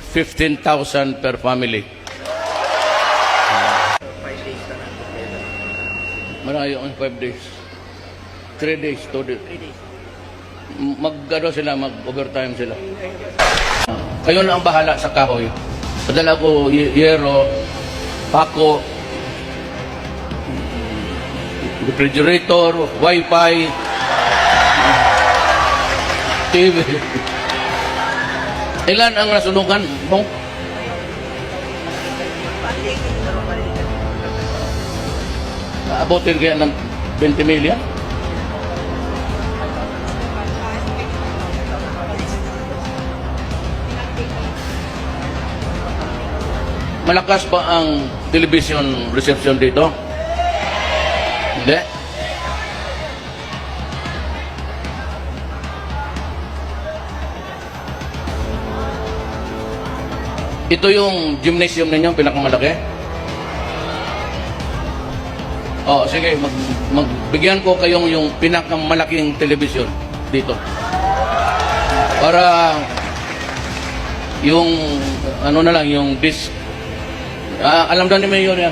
15,000 per family. 5 days na lang. Malayo ang 5 days. 3 days, 2 days. 3 days. Mag-ano sila, mag-overtime sila. Kayo na ang bahala sa kahoy. Padala ko yero, pako, refrigerator, wifi, TV. Ilan ang nasunugan mo? Abutin kaya ng 20 million? Malakas ba ang television reception dito? Hindi. Ito yung gymnasium ninyo, pinakamalaki? Oh, sige, magbigyan ko kayong yung pinakamalaking television dito. Para yung ano na lang, yung disc. Alam na ni Mayor yan.